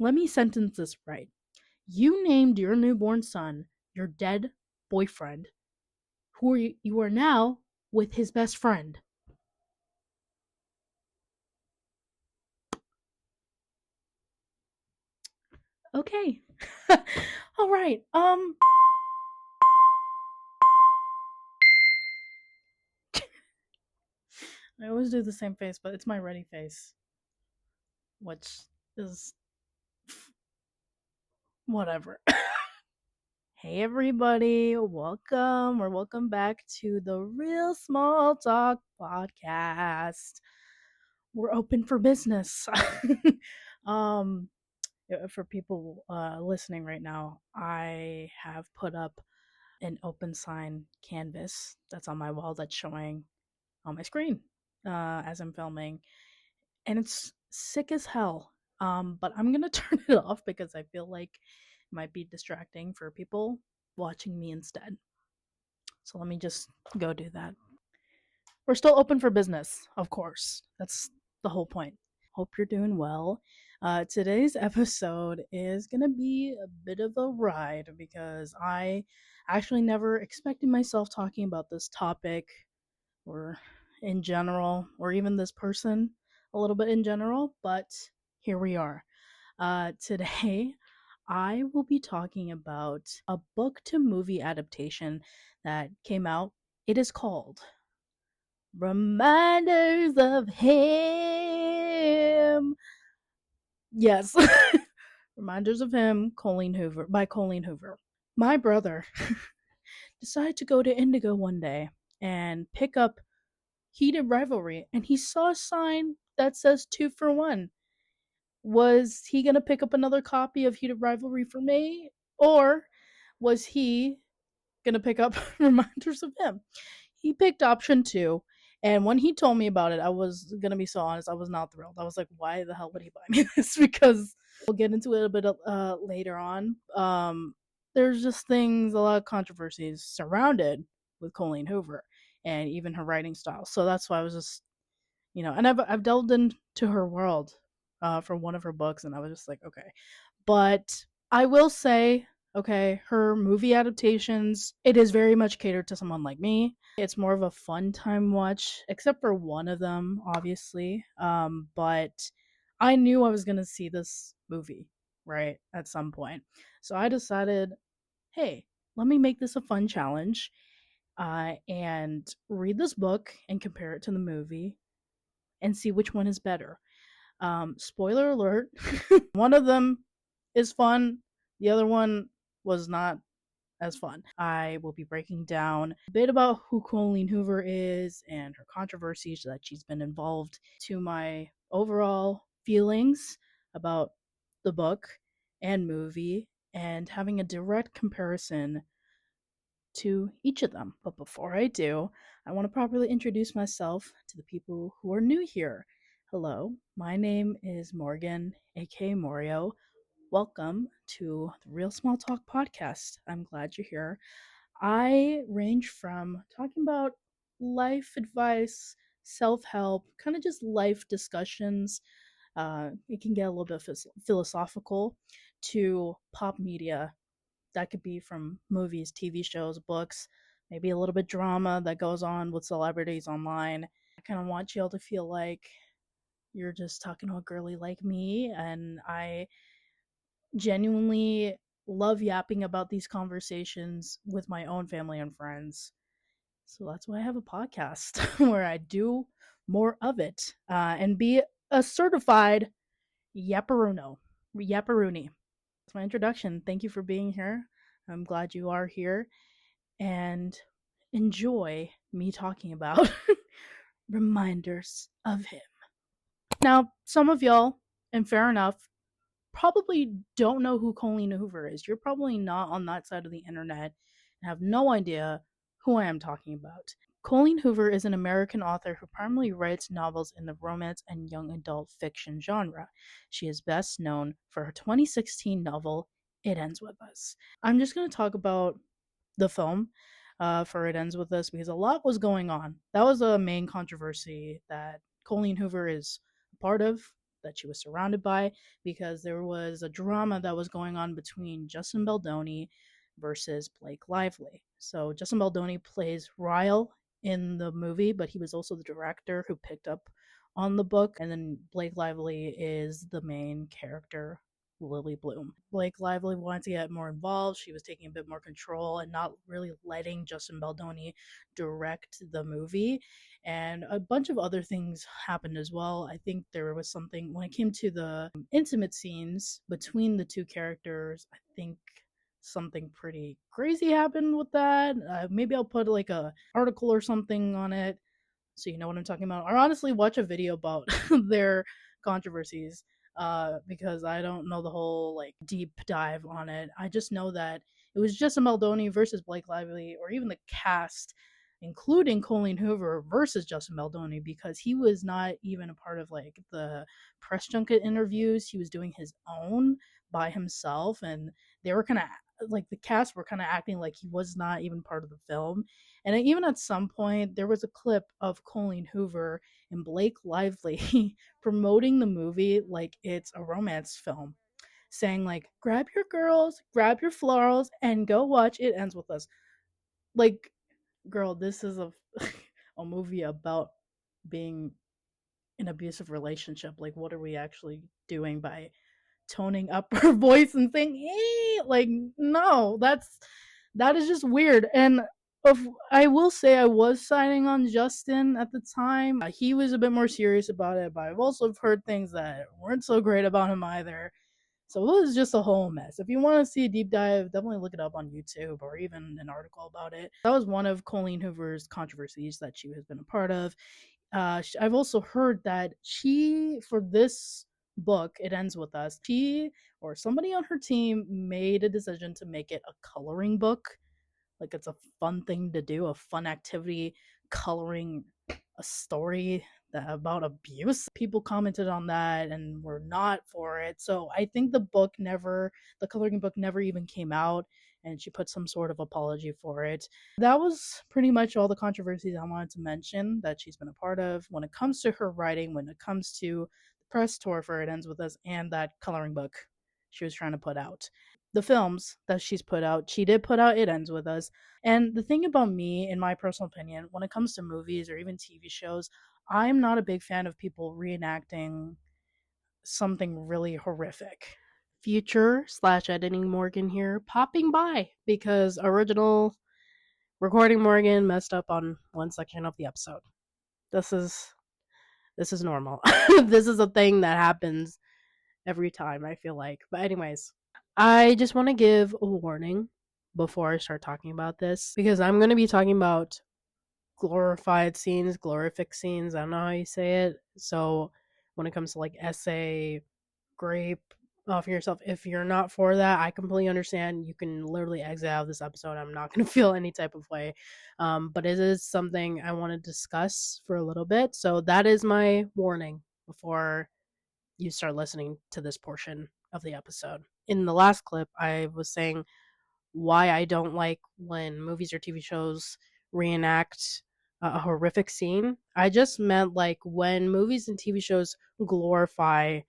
let me sentence this right. You named your newborn son your dead boyfriend, who you are now with his best friend. Okay. All right. I always do the same face, but it's my ready face, which is whatever. Hey everybody, welcome back to the Real Small Talk podcast. We're open for business. um for people listening right now, I have put up an open sign canvas that's on my wall that's showing on my screen as I'm filming, and it's sick as hell. But I'm gonna turn it off because I feel like it might be distracting for people watching me instead. So let me just go do that. We're still open for business, of course. That's the whole point. Hope you're doing well. Today's episode is going to be a bit of a ride because I actually never expected myself talking about this topic or in general, or even this person a little bit in general, but here we are. Today, I will be talking about a book to movie adaptation that came out. It is called Reminders of Him. Yes. Reminders of Him, Colleen Hoover, by Colleen Hoover. My brother decided to go to Indigo one day and pick up Heated Rivalry, and he saw a sign that says 2 for 1. Was he going to pick up another copy of Heated Rivalry for me? Or was he going to pick up Reminders of Him? He picked option 2. And when he told me about it, I was going to be so honest, I was not thrilled. I was like, why the hell would he buy me this? Because we'll get into it a bit later on. There's just things, a lot of controversies surrounded with Colleen Hoover and even her writing style. So that's why I was just, and I've delved into her world for one of her books, and I was just like, okay. But I will say, okay, her movie adaptations, it is very much catered to someone like me. It's more of a fun time watch, except for one of them, obviously. But I knew I was going to see this movie, right, at some point. So I decided, hey, let me make this a fun challenge and read this book and compare it to the movie and see which one is better. Spoiler alert, one of them is fun, the other one was not as fun. I will be breaking down a bit about who Colleen Hoover is and her controversies that she's been involved, to my overall feelings about the book and movie, and having a direct comparison to each of them. But before I do, I want to properly introduce myself to the people who are new here. Hello, my name is Morgan, aka Morio. Welcome to the Real Small Talk podcast. I'm glad you're here. I range from talking about life advice, self-help, kind of just life discussions. It can get a little bit philosophical, to pop media. That could be from movies, TV shows, books, maybe a little bit drama that goes on with celebrities online. I kind of want y'all to feel like you're just talking to a girly like me, and I genuinely love yapping about these conversations with my own family and friends. So that's why I have a podcast where I do more of it and be a certified yapparoony. That's my introduction. Thank you for being here. I'm glad you are here, and enjoy me talking about Reminders of Him. Now, some of y'all, and fair enough, probably don't know who Colleen Hoover is. You're probably not on that side of the internet and have no idea who I am talking about. Colleen Hoover is an American author who primarily writes novels in the romance and young adult fiction genre. She is best known for her 2016 novel, It Ends With Us. I'm just going to talk about the film for It Ends With Us because a lot was going on. That was a main controversy that Colleen Hoover is a part of. that she was surrounded by, because there was a drama that was going on between Justin Baldoni versus Blake Lively. So Justin Baldoni plays Ryle in the movie, but he was also the director who picked up on the book. And then Blake Lively is the main character, Lily Bloom. Blake Lively wanted to get more involved. She was taking a bit more control and not really letting Justin Baldoni direct the movie. And a bunch of other things happened as well. I think there was something when it came to the intimate scenes between the two characters. I think something pretty crazy happened with that. Maybe I'll put like a article or something on it so you know what I'm talking about. Or honestly, watch a video about their controversies, because I don't know the whole like deep dive on it. I just know that it was Justin Baldoni versus Blake Lively, or even the cast, including Colleen Hoover versus Justin Baldoni, because he was not even a part of like the press junket interviews. He was doing his own by himself, and they were kind of like the cast were kind of acting like he was not even part of the film. And even at some point, there was a clip of Colleen Hoover and Blake Lively promoting the movie like it's a romance film, saying like, "Grab your girls, grab your florals, and go watch It Ends With Us." Like, girl, this is a a movie about being in an abusive relationship. Like, what are we actually doing by toning up her voice and saying, "Hey," like, no, that is just weird. And I will say I was siding on Justin at the time. He was a bit more serious about it, but I've also heard things that weren't so great about him either. So it was just a whole mess. If you want to see a deep dive, definitely look it up on YouTube or even an article about it. That was one of Colleen Hoover's controversies that she has been a part of. I've also heard that for this book, It Ends With Us, she or somebody on her team made a decision to make it a coloring book. Like, it's a fun thing to do, a fun activity, coloring a story about abuse. People commented on that and were not for it. So I think the coloring book never even came out, and she put some sort of apology for it. That was pretty much all the controversies I wanted to mention that she's been a part of when it comes to her writing, when it comes to the press tour for It Ends With Us, and that coloring book she was trying to put out. The films that she's put out, she did put out It Ends With Us. And the thing about me, in my personal opinion, when it comes to movies or even TV shows, I'm not a big fan of people reenacting something really horrific. Future/editing Morgan here, popping by because original recording Morgan messed up on one section of the episode. This is normal. This is a thing that happens every time, I feel like. But anyways, I just want to give a warning before I start talking about this, because I'm going to be talking about glorified scenes, glorific scenes. I don't know how you say it. So when it comes to like essay, grape off yourself, if you're not for that, I completely understand. You can literally exit out of this episode. I'm not going to feel any type of way. But it is something I want to discuss for a little bit. So that is my warning before you start listening to this portion of the episode. In the last clip, I was saying why I don't like when movies or TV shows reenact a horrific scene. I just meant like when movies and TV shows glorify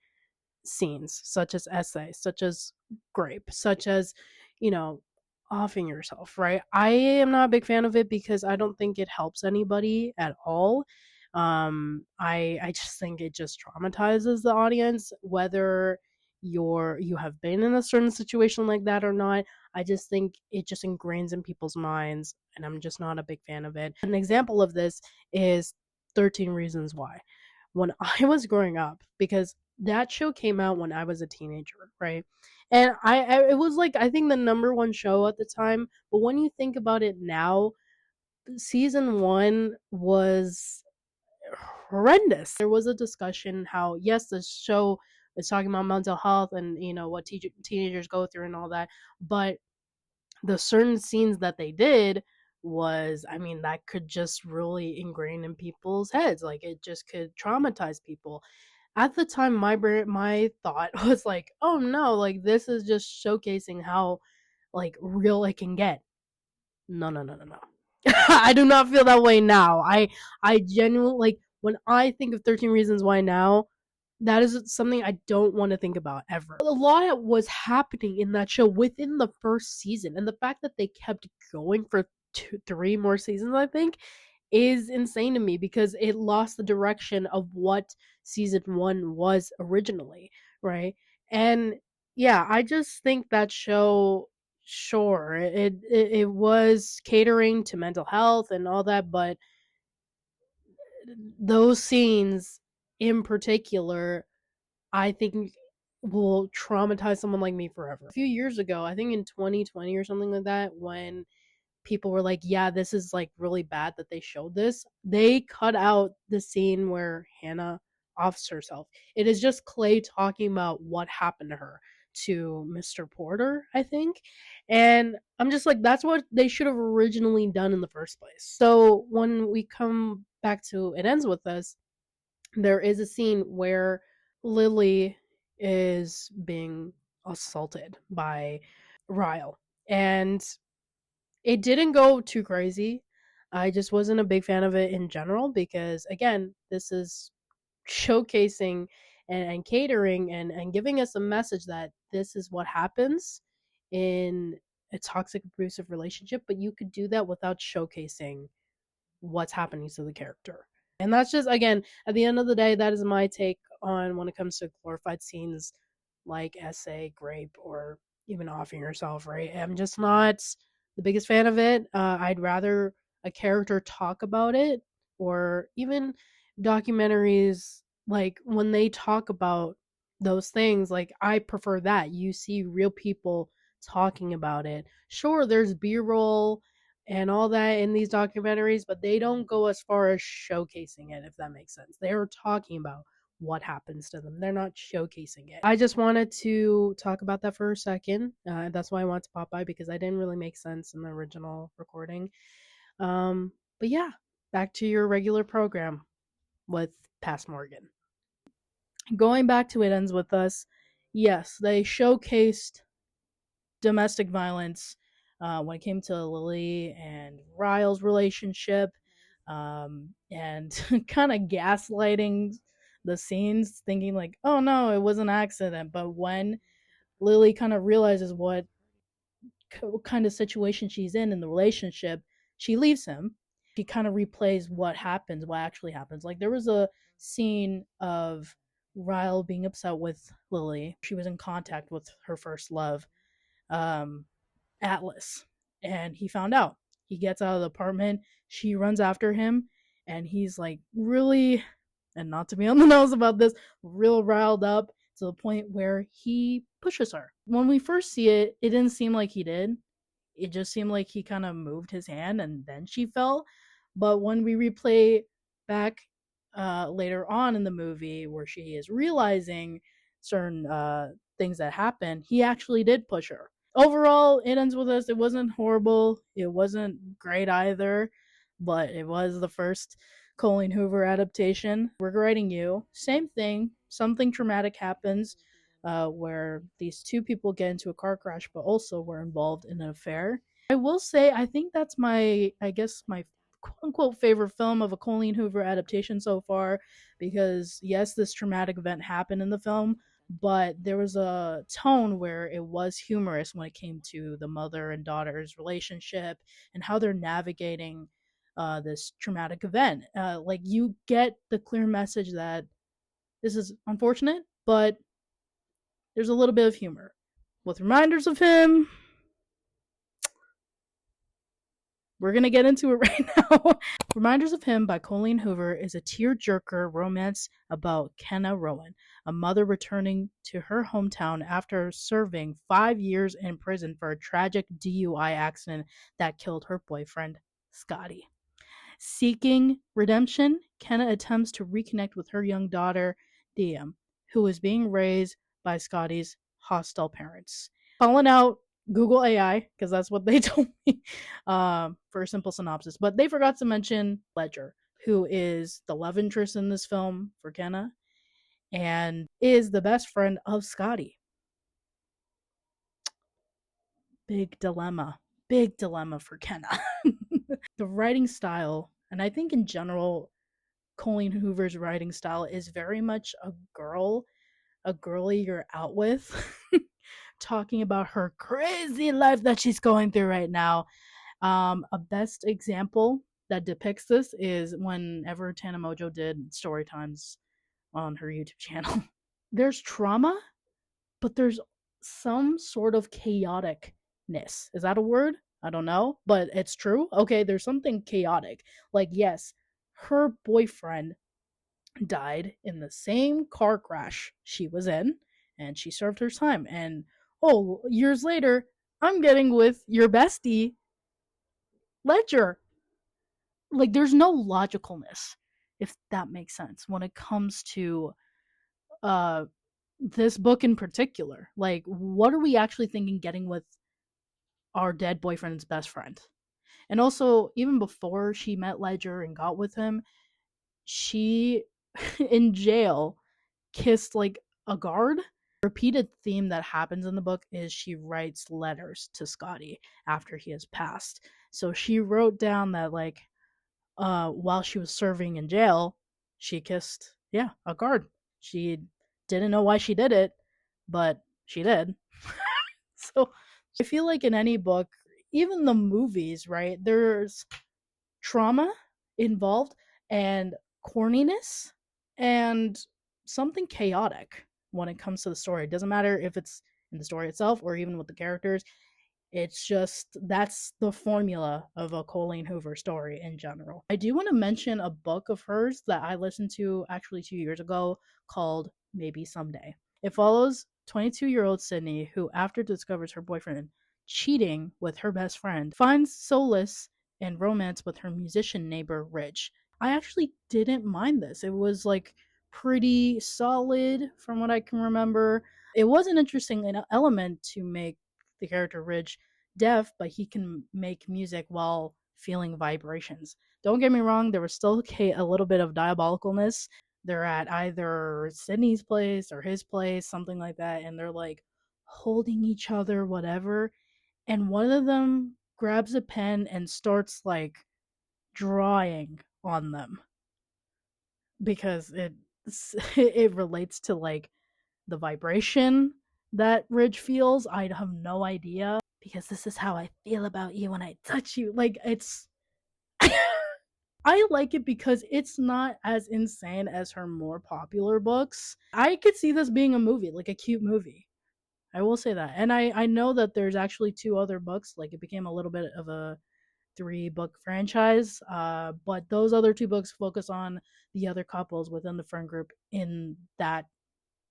scenes such as essay, such as grape, such as, you know, offing yourself, right? I am not a big fan of it because I don't think it helps anybody at all. I just think it just traumatizes the audience, whether you have been in a certain situation like that or not. I just think it just ingrains in people's minds, and I'm just not a big fan of it. An example of this is 13 Reasons Why. When I was growing up, because that show came out when I was a teenager, right? And it was like, I think the number one show at the time. But when you think about it now, season 1 was horrendous. There was a discussion how, yes, the show is talking about mental health and, you know, what teenagers go through and all that, but the certain scenes that they did was, I mean, that could just really ingrain in people's heads. Like, it just could traumatize people. At the time, my thought was like, oh no, like, this is just showcasing how like real it can get. No, no, no, no, no. I do not feel that way now. I genuinely, like, when I think of 13 Reasons Why now, That is something I don't want to think about ever. A lot was happening in that show within the first season, and the fact that they kept going for 3 more seasons, I think, is insane to me because it lost the direction of what season 1 was originally, right? And yeah, I just think that show, sure, it was catering to mental health and all that, but those scenes in particular, I think, will traumatize someone like me forever. A few years ago, I think in 2020 or something like that, when people were like, yeah, this is like really bad that they showed this, they cut out the scene where Hannah offs herself. It is just Clay talking about what happened to her to Mr. Porter, I think. And I'm just like, that's what they should have originally done in the first place. So when we come back to It Ends With Us, there is a scene where Lily is being assaulted by Ryle. And it didn't go too crazy. I just wasn't a big fan of it in general because, again, this is showcasing and catering and giving us a message that this is what happens in a toxic, abusive relationship, but you could do that without showcasing what's happening to the character. And that's just, again, at the end of the day, that is my take on when it comes to glorified scenes like essay, grape, or even offing yourself, right? I'm just not the biggest fan of it. I'd rather a character talk about it, or even documentaries, like when they talk about those things, like I prefer that. You see real people talking about it. Sure, there's B-roll and all that in these documentaries, but they don't go as far as showcasing it, if that makes sense. They're talking about what happens to them. They're not showcasing it. I just wanted to talk about that for a second. That's why I wanted to pop by, because I didn't really make sense in the original recording. But yeah, back to your regular program with Past Morgan. Going back to It Ends With Us, yes, they showcased domestic violence when it came to Lily and Ryle's relationship, and kind of gaslighting the scenes, thinking like, oh no, it was an accident. But when Lily kind of realizes what kind of situation she's in the relationship, she leaves him. She kind of replays what happens, what actually happens. Like there was a scene of Ryle being upset with Lily. She was in contact with her first love, um, Atlas, and he found out. He gets out of the apartment. She runs after him, and he's like really, and not to be on the nose about this, real riled up to the point where he pushes her. When we first see it, it didn't seem like he did. It just seemed like he kind of moved his hand and then she fell. But when we replay back later on in the movie where she is realizing certain things that happened, he actually did push her. Overall, It Ends With Us. It wasn't horrible. It wasn't great either, but it was the first Colleen Hoover adaptation. Regretting You. Same thing. Something traumatic happens where these two people get into a car crash, but also were involved in an affair. I will say, I think that's I guess, my quote unquote favorite film of a Colleen Hoover adaptation so far, because yes, this traumatic event happened in the film, but there was a tone where it was humorous when it came to the mother and daughter's relationship and how they're navigating this traumatic event. Like you get the clear message that this is unfortunate, but there's a little bit of humor. With reminders of him, we're going to get into it right now. Reminders of Him by Colleen Hoover is a tearjerker romance about Kenna Rowan, a mother returning to her hometown after serving 5 years in prison for a tragic DUI accident that killed her boyfriend, Scotty. Seeking redemption, Kenna attempts to reconnect with her young daughter, Diem, who is being raised by Scotty's hostile parents. Calling out Google AI, because that's what they told me for a simple synopsis. But they forgot to mention Ledger, who is the love interest in this film for Kenna and is the best friend of Scotty. Big dilemma. Big dilemma for Kenna. The writing style, and I think in general, Colleen Hoover's writing style is very much a girly you're out with, talking about her crazy life that she's going through right now. A best example that depicts this is whenever Tana Mojo did story times on her YouTube channel. There's trauma, but there's some sort of chaoticness. Is that a word? I don't know, but it's true. Okay, there's something chaotic. Like, yes, her boyfriend died in the same car crash she was in, and she served her time. And oh, years later, I'm getting with your bestie, Ledger. Like, there's no logicalness, if that makes sense, when it comes to uh this book in particular. Like, what are we actually thinking getting with our dead boyfriend's best friend? And also, even before she met Ledger and got with him, she in jail kissed like a guard. A repeated theme that happens in the book is she writes letters to Scotty after he has passed. So she wrote down that like while she was serving in jail, she kissed, yeah, a guard. She didn't know why she did it, but she did. So I feel like in any book, even the movies, right, there's trauma involved and corniness and something chaotic when it comes to the story. It doesn't matter if it's in the story itself or even with the characters. It's just that's the formula of a Colleen Hoover story in general. I do want to mention a book of hers that I listened to actually 2 years ago called Maybe Someday. It follows 22-year-old Sydney, who, after discovers her boyfriend cheating with her best friend, finds solace and romance with her musician neighbor, Ridge. I actually didn't mind this. It was like pretty solid from what I can remember. It was an interesting element to make the character Ridge deaf, but he can make music while feeling vibrations. Don't get me wrong, there was still a little bit of diabolicalness. They're at either Sydney's place or his place, something like that, and they're like holding each other, whatever. And one of them grabs a pen and starts like drawing on them because it relates to like the vibration that Ridge feels. I have no idea because this is how I feel about you when I touch you. Like, it's I like it because it's not as insane as her more popular books. I could see this being a movie, like a cute movie. I will say that. And I know that there's actually two other books. Like, it became a little bit of a three-book franchise. But those other two books focus on the other couples within the friend group in that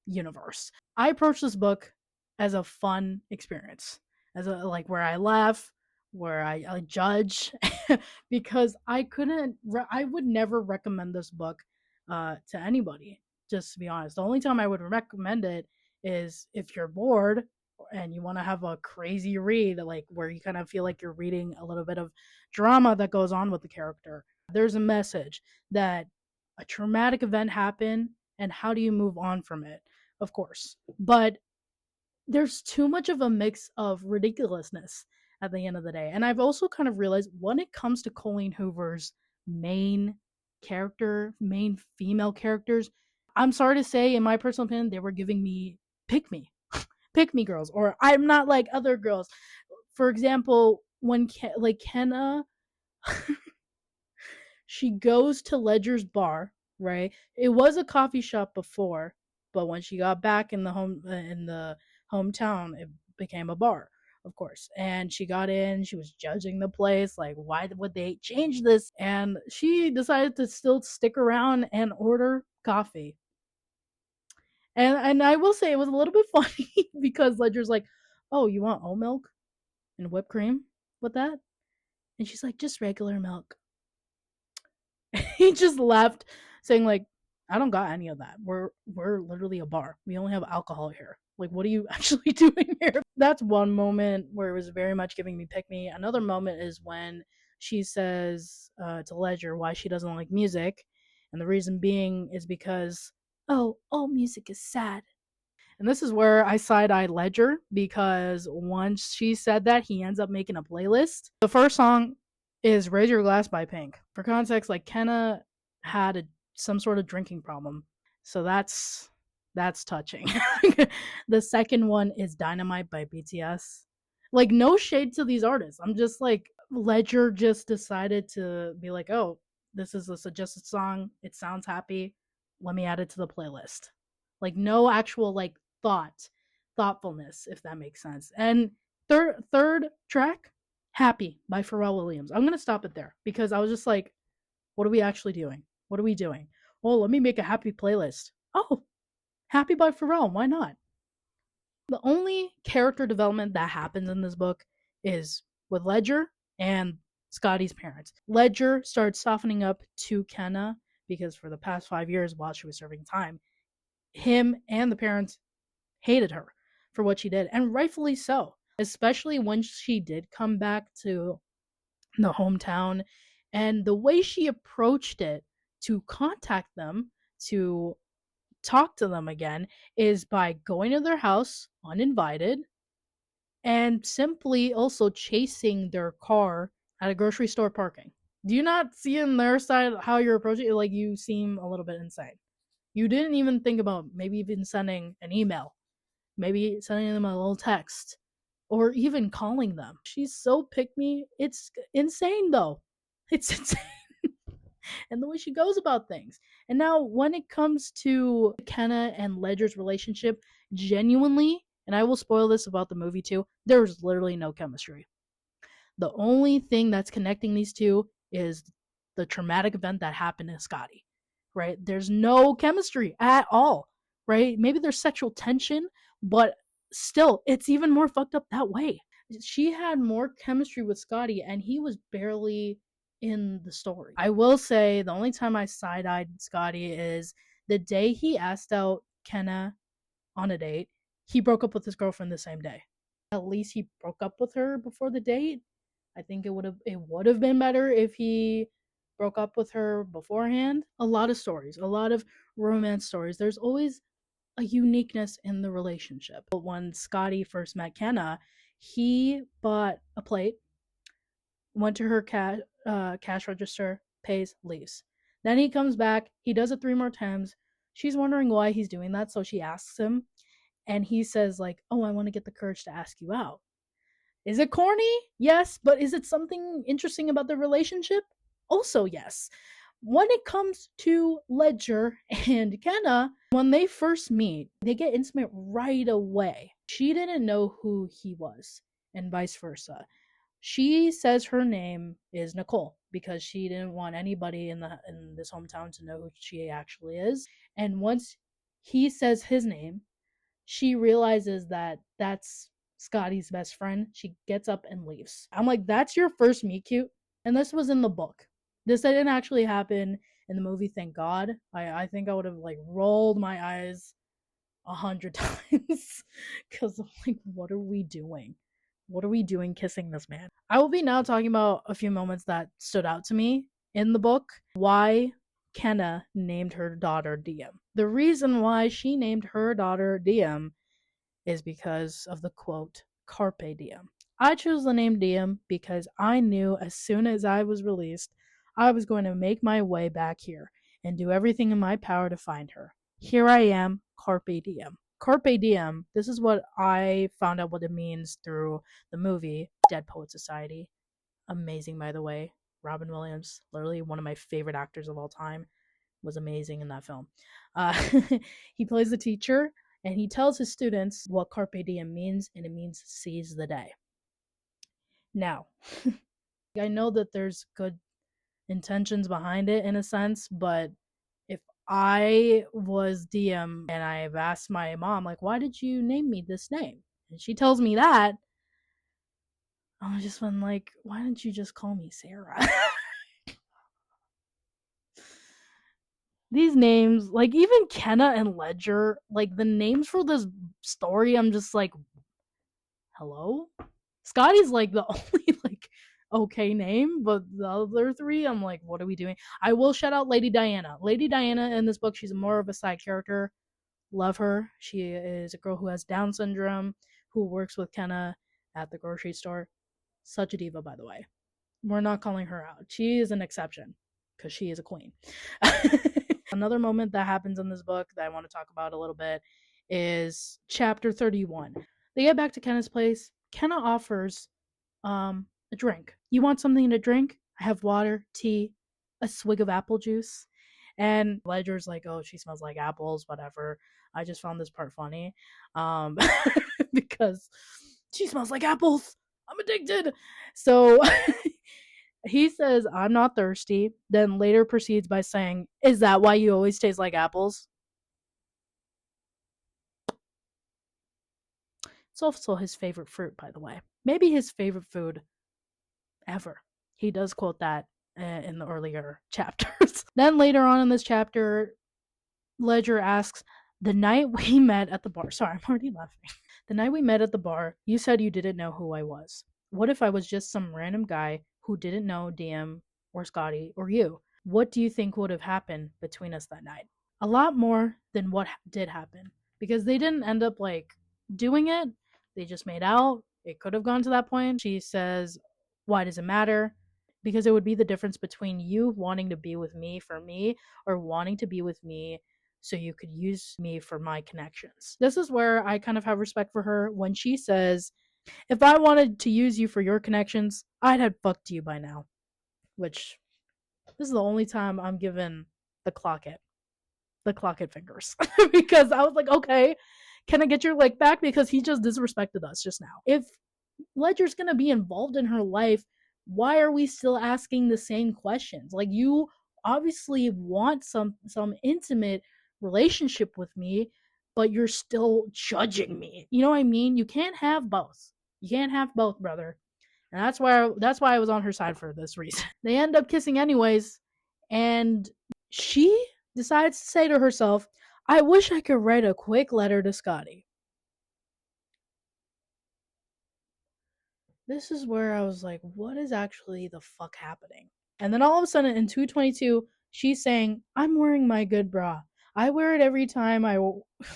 universe. I approach this book as a fun experience, as a like where I laugh, where I judge, because I would never recommend this book to anybody. Just to be honest, the only time I would recommend it is if you're bored and you want to have a crazy read, like where you kind of feel like you're reading a little bit of drama that goes on with the character. There's a message that a traumatic event happened, and how do you move on from it? Of course. But there's too much of a mix of ridiculousness at the end of the day. And I've also kind of realized when it comes to Colleen Hoover's main main female characters, I'm sorry to say, in my personal opinion, they were giving me pick me, pick me girls, or I'm not like other girls. For example, when Kenna, she goes to Ledger's bar, right? It was a coffee shop before, but when she got back in the hometown, it became a bar, of course. And she got in, she was judging the place, like why would they change this? And she decided to still stick around and order coffee. And I will say it was a little bit funny because Ledger's like, "Oh, you want oat milk and whipped cream with that?" And she's like, "Just regular milk." He just left saying like, I don't got any of that. We're literally a bar. We only have alcohol here. Like, what are you actually doing here? That's one moment where it was very much giving me pick me. Another moment is when she says to Ledger why she doesn't like music, and the reason being is because, oh, all music is sad. And this is where I side-eye Ledger, because once she said that, he ends up making a playlist. The first song is Raise Your Glass by Pink. For context, like, Kenna had a some sort of drinking problem. So that's touching. The second one is Dynamite by BTS. Like, no shade to these artists. I'm just like, Ledger just decided to be like, oh, this is a suggested song. It sounds happy. Let me add it to the playlist. Like, no actual like thoughtfulness, if that makes sense. And third track, Happy by Pharrell Williams. I'm gonna stop it there because I was just like, what are we actually doing? What are we doing? Well, let me make a happy playlist. Oh, Happy by Pharrell. Why not? The only character development that happens in this book is with Ledger and Scotty's parents. Ledger starts softening up to Kenna because for the past 5 years while she was serving time, him and the parents hated her for what she did, and rightfully so, especially when she did come back to the hometown and the way she approached it to contact them, to talk to them again, is by going to their house uninvited and simply also chasing their car at a grocery store parking. Do you not see in their side how you're approaching it? Like, you seem a little bit insane. You didn't even think about maybe even sending an email, maybe sending them a little text, or even calling them. She's so pick me. It's insane, though. It's insane. And the way she goes about things. And now, when it comes to Kenna and Ledger's relationship, genuinely, and I will spoil this about the movie too, there's literally no chemistry. The only thing that's connecting these two is the traumatic event that happened to Scotty, right? There's no chemistry at all, right? Maybe there's sexual tension, but still, it's even more fucked up that way. She had more chemistry with Scotty, and he was barely in the story. I will say the only time I side eyed Scotty is the day he asked out Kenna on a date. He broke up with his girlfriend the same day. At least he broke up with her before the date. I think it would have been better if he broke up with her beforehand. A lot of stories, a lot of romance stories. There's always a uniqueness in the relationship. But when Scotty first met Kenna, he bought a plate, went to her cash register, pays, leaves. Then he comes back. He does it 3 more times. She's wondering why he's doing that, so she asks him, and he says like, "Oh, I want to get the courage to ask you out." Is it corny? Yes, but is it something interesting about the relationship? Also, yes. When it comes to Ledger and Kenna, when they first meet, they get intimate right away. She didn't know who he was, and vice versa. She says her name is Nicole because she didn't want anybody in this hometown to know who she actually is. And once he says his name, she realizes that that's Scotty's best friend. She gets up and leaves. I'm like, that's your first meet cute? And this was in the book. This didn't actually happen in the movie, thank God. I think I would have like rolled my eyes 100 times because I'm like, what are we doing? What are we doing kissing this man? I will be now talking about a few moments that stood out to me in the book. Why Kenna named her daughter Diem. The reason why she named her daughter Diem is because of the quote, Carpe Diem. I chose the name Diem because I knew as soon as I was released, I was going to make my way back here and do everything in my power to find her. Here I am, Carpe Diem. Carpe Diem, this is what I found out what it means through the movie Dead Poet Society. Amazing, by the way. Robin Williams, literally one of my favorite actors of all time, was amazing in that film. Uh, he plays the teacher, and he tells his students what Carpe Diem means, and it means seize the day. Now, I know that there's good intentions behind it in a sense, but if I was Diem and I've asked my mom, like, why did you name me this name? And she tells me that, I just went like, why didn't you just call me Sarah? These names, like even Kenna and Ledger, like the names for this story, I'm just like, hello? Scotty's like the only like okay name, but the other three, I'm like, what are we doing? I will shout out Lady Diana. Lady Diana in this book, she's more of a side character. Love her. She is a girl who has Down syndrome, who works with Kenna at the grocery store. Such a diva, by the way. We're not calling her out. She is an exception because she is a queen. Another moment that happens in this book that I want to talk about a little bit is chapter 31. They get back to Kenna's place. Kenna offers a drink. You want something to drink? I have water, tea, a swig of apple juice. And Ledger's like, oh, she smells like apples, whatever. I just found this part funny. Because she smells like apples. I'm addicted. So he says, I'm not thirsty, then later proceeds by saying, is that why you always taste like apples? It's also his favorite fruit, by the way. Maybe his favorite food ever. He does quote that in the earlier chapters. Then later on in this chapter, Ledger asks, the night we met at the bar. Sorry, I'm already laughing. The night we met at the bar, you said you didn't know who I was. What if I was just some random guy who didn't know DM or Scotty or you? What do you think would have happened between us that night? A lot more than what did happen. Because they didn't end up like doing it. They just made out. It could have gone to that point. She says, why does it matter? Because it would be the difference between you wanting to be with me for me or wanting to be with me so you could use me for my connections. This is where I kind of have respect for her when she says, if I wanted to use you for your connections, I'd have fucked you by now. Which, this is the only time I'm given the clock it fingers. Because I was like, okay, can I get your lick back? Because he just disrespected us just now. If Ledger's gonna be involved in her life, why are we still asking the same questions? Like, you obviously want some intimate relationship with me, but you're still judging me. You know what I mean? You can't have both. You can't have both, brother. And that's why I was on her side for this reason. They end up kissing anyways, and she decides to say to herself, I wish I could write a quick letter to Scotty. This is where I was like, what is actually the fuck happening? And then all of a sudden in 222, she's saying, I'm wearing my good bra. I wear it every time I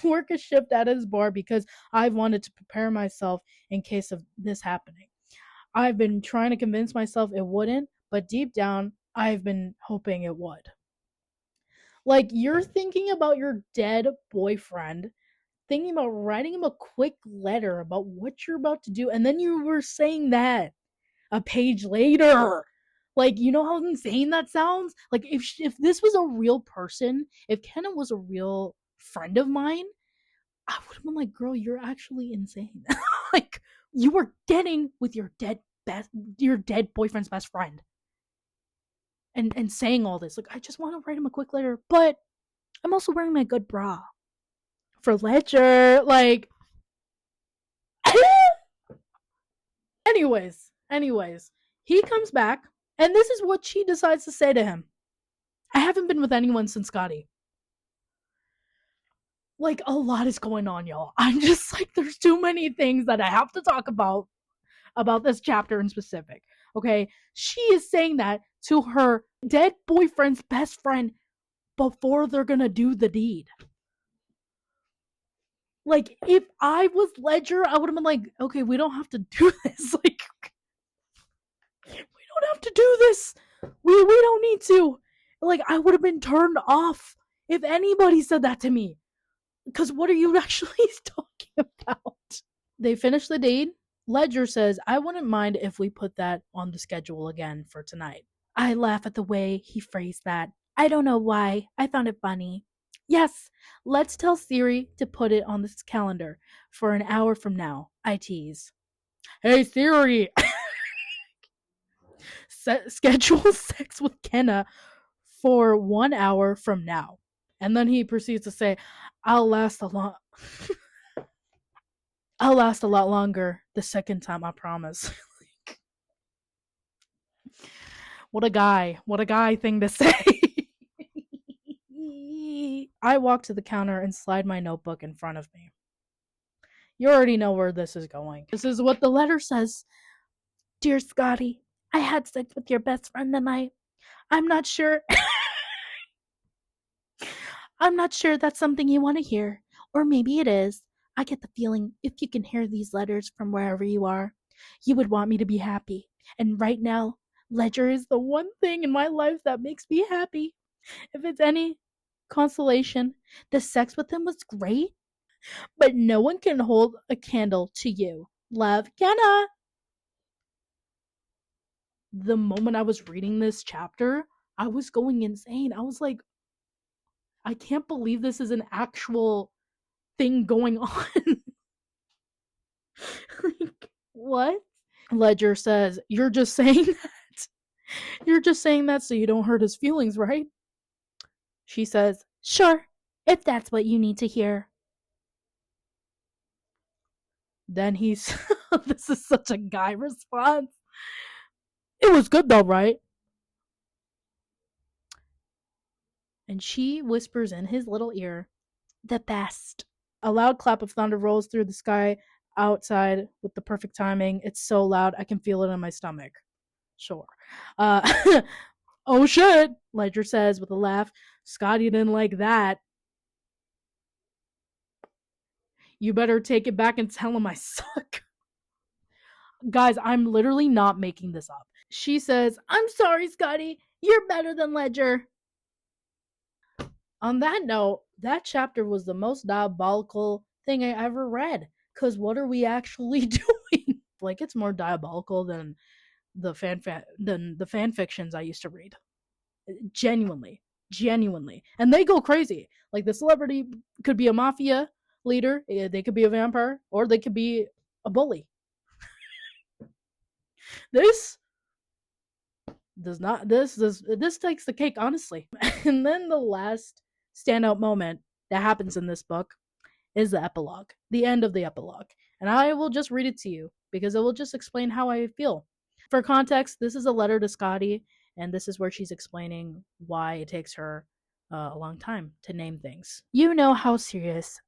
work a shift at his bar because I've wanted to prepare myself in case of this happening. I've been trying to convince myself it wouldn't, but deep down, I've been hoping it would. Like, you're thinking about your dead boyfriend, thinking about writing him a quick letter about what you're about to do, and then you were saying that a page later. Like, you know how insane that sounds? Like, if this was a real person, if Kenna was a real friend of mine, I would have been like, girl, you're actually insane. Like, you were getting with your dead boyfriend's best friend. And saying all this. Like, I just want to write him a quick letter, but I'm also wearing my good bra. For Ledger, like anyways, he comes back, and this is what she decides to say to him. I haven't been with anyone since Scotty. Like, a lot is going on, y'all. I'm just like, there's too many things that I have to talk about this chapter in specific. Okay, she is saying that to her dead boyfriend's best friend before they're gonna do the deed. Like, if I was Ledger, I would have been like, okay, we don't have to do this. Like, we don't have to do this. We don't need to. Like, I would have been turned off if anybody said that to me. Because what are you actually talking about? They finish the deed. Ledger says, I wouldn't mind if we put that on the schedule again for tonight. I laugh at the way he phrased that. I don't know why. I found it funny. Yes, let's tell Siri to put it on this calendar for an hour from now. I tease. Hey Siri! Schedule sex with Kenna for 1 hour from now. And then he proceeds to say, I'll last a lot longer the second time, I promise. What a guy thing to say. I walk to the counter and slide my notebook in front of me. You already know where this is going. This is what the letter says. Dear Scotty, I had sex with your best friend tonight. I'm not sure that's something you want to hear. Or maybe it is. I get the feeling if you can hear these letters from wherever you are, you would want me to be happy. And right now, Ledger is the one thing in my life that makes me happy. If it's any Consolation, the sex with him was great, but no one can hold a candle to you. Love, Kenna. The moment I was reading this chapter, I was going insane. I was like, I can't believe this is an actual thing going on. Like, what? Ledger says, "You're just saying that. You're just saying that so you don't hurt his feelings, right?" She says, "Sure, if that's what you need to hear." Then he's, this is such a guy response. "It was good though, right?" And she whispers in his little ear, "The best." A loud clap of thunder rolls through the sky outside with the perfect timing. It's so loud, I can feel it in my stomach. Sure. Oh shit, Ledger says with a laugh. Scotty didn't like that. You better take it back and tell him I suck. Guys, I'm literally not making this up. She says, "I'm sorry, Scotty. You're better than Ledger." On that note, that chapter was the most diabolical thing I ever read. Because what are we actually doing? Like, it's more diabolical than the fan fictions I used to read. Genuinely, genuinely, and they go crazy. Like, the celebrity could be a mafia leader, they could be a vampire, or they could be a bully. This does not. This takes the cake, honestly. And then the last standout moment that happens in this book is the epilogue, the end of the epilogue. And I will just read it to you because it will just explain how I feel. For context, this is a letter to Scotty, and this is where she's explaining why it takes her a long time to name things. "You know how serious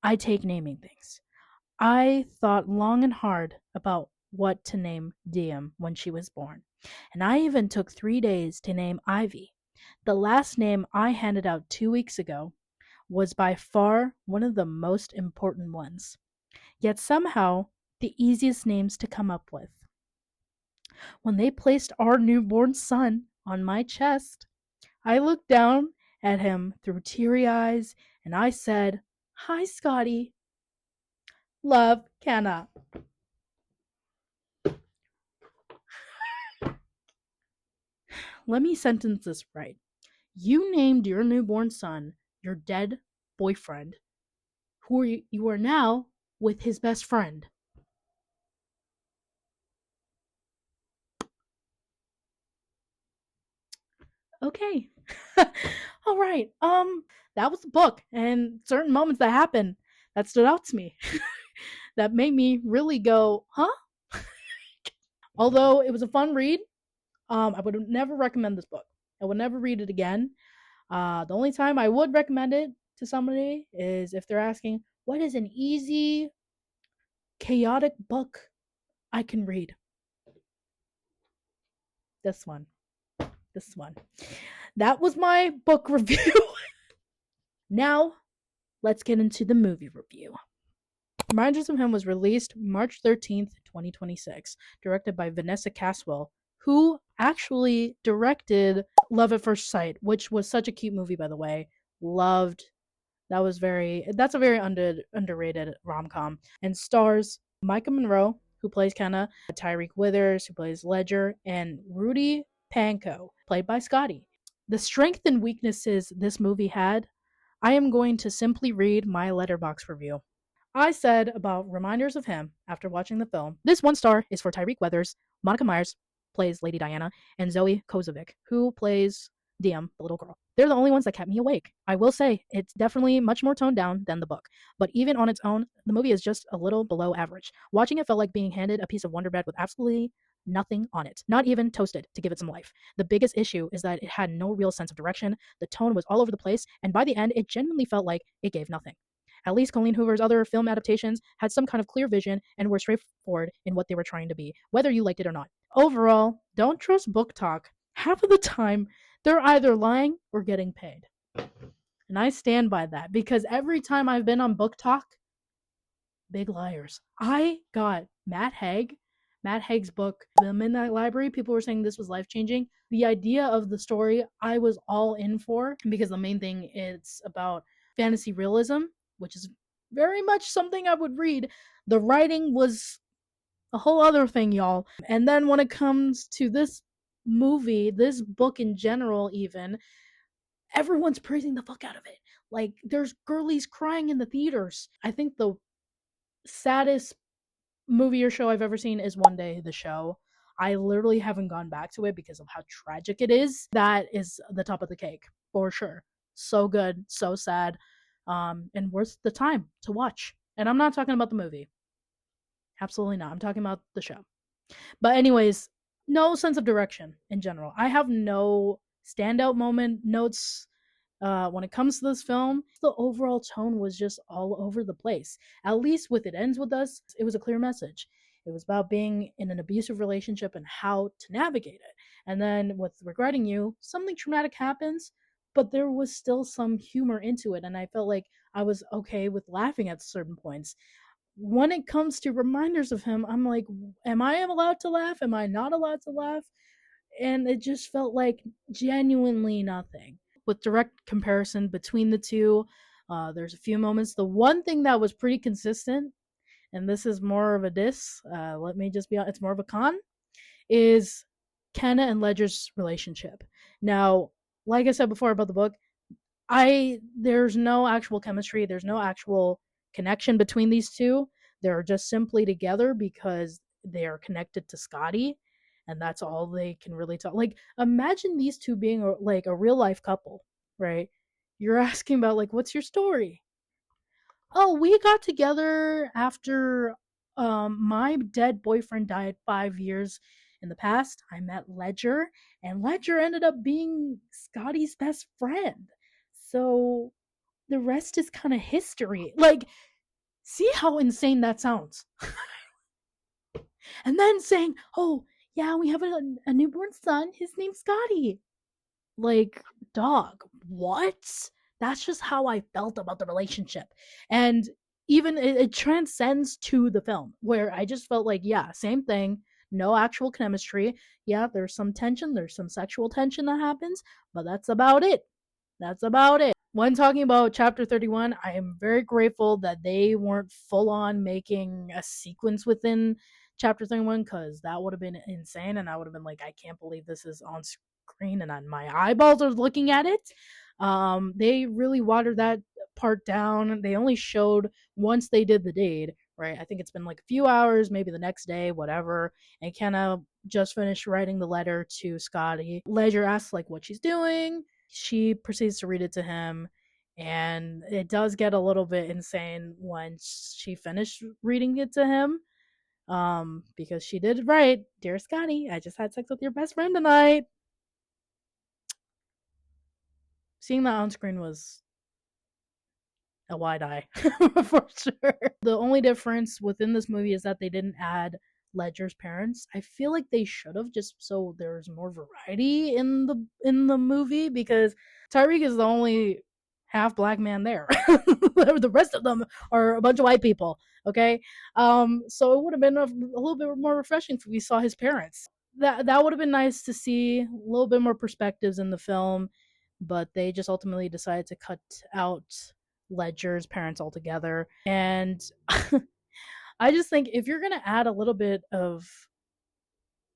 I take naming things. I thought long and hard about what to name Diem when she was born, and I even took 3 days to name Ivy. The last name I handed out 2 weeks ago was by far one of the most important ones, yet somehow the easiest names to come up with. When they placed our newborn son on my chest, I looked down at him through teary eyes and I said, 'Hi, Scotty. Love, Kenna.'" Let me sentence this right. You named your newborn son your dead boyfriend, who you are now with his best friend. Okay. All right. That was the book, and certain moments that happened that stood out to me that made me really go, huh? Although it was a fun read, I would never recommend this book. I would never read it again. The only time I would recommend it to somebody is if they're asking, what is an easy, chaotic book I can read? This one. This one. That was my book review. Now, let's get into the movie review. Reminders of Him was released March 13th, 2026, directed by Vanessa Caswell, who actually directed Love at First Sight, which was such a cute movie, by the way. Loved. That's a very underrated rom-com, and stars Micah Monroe, who plays Kenna, Tyreek Withers, who plays Ledger, and Rudy Panko, played by Scotty. The strengths and weaknesses this movie had, I am going to simply read my Letterboxd review. I said about Reminders of Him after watching the film, this 1 star is for Tyreek Withers. Monica Myers plays Lady Diana, and Zoe Kozovic, who plays Diem, the little girl. They're the only ones that kept me awake. I will say, it's definitely much more toned down than the book, but even on its own, the movie is just a little below average. Watching it felt like being handed a piece of Wonder Bread with absolutely nothing on it, not even toasted to give it some life. The biggest issue is that it had no real sense of direction, the tone was all over the place, and by the end, it genuinely felt like it gave nothing. At least Colleen Hoover's other film adaptations had some kind of clear vision and were straightforward in what they were trying to be, whether you liked it or not. Overall, don't trust BookTok. Half of the time, they're either lying or getting paid. And I stand by that because every time I've been on BookTok, big liars. I got Matt Haig Matt Haig's book, The Midnight Library, people were saying this was life changing. The idea of the story, I was all in for, because the main thing is about fantasy realism, which is very much something I would read. The writing was a whole other thing, y'all. And then when it comes to this movie, this book in general, even, everyone's praising the fuck out of it. Like, there's girlies crying in the theaters. I think the saddest movie or show I've ever seen is One Day the Show. I literally haven't gone back to it because of how tragic it is. That is the top of the cake, for sure. So good, so sad, and worth the time to watch. And I'm not talking about the movie. Absolutely not. I'm talking about the show. But anyways, no sense of direction in general. I have no standout moment notes when it comes to this film. The overall tone was just all over the place. At least with It Ends With Us, it was a clear message. It was about being in an abusive relationship and how to navigate it. And then with Regretting You, something traumatic happens, but there was still some humor into it. And I felt like I was okay with laughing at certain points. When it comes to Reminders of Him, I'm like, am I allowed to laugh? Am I not allowed to laugh? And it just felt like genuinely nothing. With direct comparison between the two, there's a few moments. The one thing that was pretty consistent, and this is more of a diss, let me just be honest, it's more of a con, is Kenna and Ledger's relationship. Now, like I said before about the book, there's no actual chemistry, there's no actual connection between these two. They're just simply together because they are connected to Scotty, and that's all they can really talk. Like, imagine these two being like a real life couple, right? You're asking about, like, what's your story? Oh, we got together after my dead boyfriend died 5 years in the past. I met Ledger, and Ledger ended up being Scotty's best friend. So the rest is kind of history. Like, see how insane that sounds. And then saying, oh, yeah, we have a newborn son. His name's Scotty. Like, dog, what? That's just how I felt about the relationship. And even it transcends to the film, where I just felt like, yeah, same thing. No actual chemistry. Yeah, there's some tension. There's some sexual tension that happens, but that's about it. That's about it. When talking about chapter 31, I am very grateful that they weren't full on making a sequence within chapter 31, because that would have been insane. And I would have been like, I can't believe this is on screen and on my eyeballs are looking at it. They really watered that part down. They only showed once they did the deed, right? I think it's been like a few hours, maybe the next day, whatever. And Kenna just finished writing the letter to Scotty. Ledger asks like what she's doing. She proceeds to read it to him, and it does get a little bit insane when she finished reading it to him, because she did write, "Dear Scotty, I just had sex with your best friend tonight." Seeing that on screen was a wide eye for sure. The only difference within this movie is that they didn't add Ledger's parents. I feel like they should have, just so there's more variety in the movie, because Tyreek is the only half black man there. The rest of them are a bunch of white people. Okay, so it would have been a little bit more refreshing if we saw his parents. That would have been nice to see a little bit more perspectives in the film, but they just ultimately decided to cut out Ledger's parents altogether. And I just think if you're gonna add a little bit of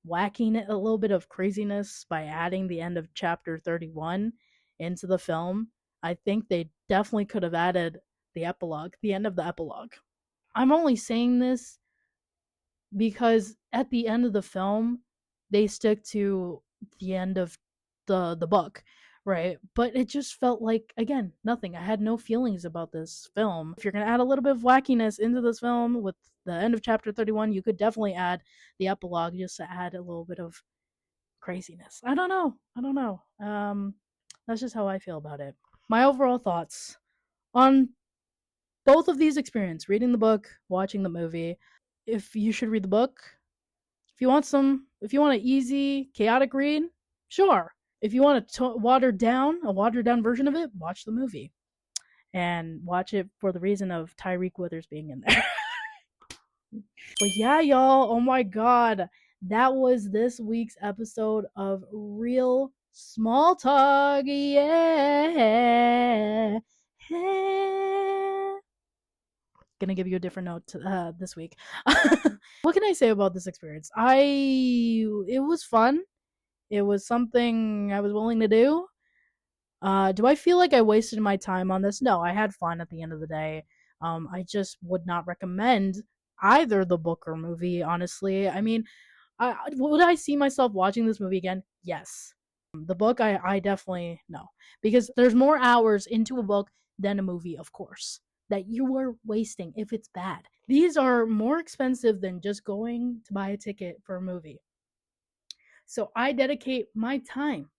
wacking, a little bit of craziness by adding the end of chapter 31 into the film, I think they definitely could have added the epilogue, the end of the epilogue. I'm only saying this because at the end of the film, they stick to the end of the book, right? But it just felt like, again, nothing. I had no feelings about this film. If you're gonna add a little bit of wackiness into this film with the end of chapter 31, you could definitely add the epilogue just to add a little bit of craziness. I don't know. I don't know. That's just how I feel about it. My overall thoughts on both of these experiences, reading the book, watching the movie. If you should read the book, if you want an easy, chaotic read, sure. If you want a watered down version of it, watch the movie. And watch it for the reason of Tyreek Withers being in there. But yeah, y'all, oh my god, that was this week's episode of Real Small Talk. Yeah. Gonna give you a different note this week. What can I say about this experience? It was fun. It was something I was willing to do. Do I feel like I wasted my time on this? No, I had fun at the end of the day. I just would not recommend either the book or movie, honestly. I mean, would I see myself watching this movie again? Yes. The book, I definitely no. Because there's more hours into a book than a movie, of course, that you are wasting if it's bad. These are more expensive than just going to buy a ticket for a movie. So I dedicate my time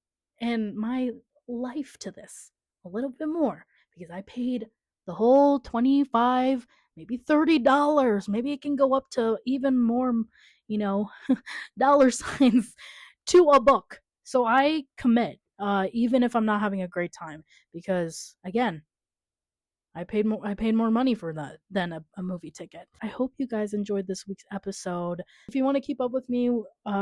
and my life to this a little bit more because I paid the whole 25, maybe $30. Maybe it can go up to even more, you know, dollar signs to a book. So I commit, even if I'm not having a great time, because again, I paid more money for that than a movie ticket. I hope you guys enjoyed this week's episode. If you want to keep up with me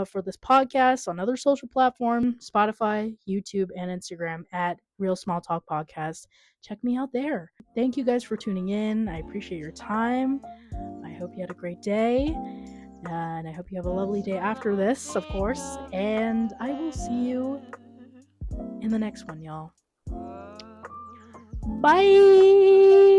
for this podcast on other social platforms, Spotify, YouTube, and Instagram at Real Small Talk Podcast, check me out there. Thank you guys for tuning in. I appreciate your time. I hope you had a great day. And I hope you have a lovely day after this, of course. And I will see you in the next one, y'all. Bye!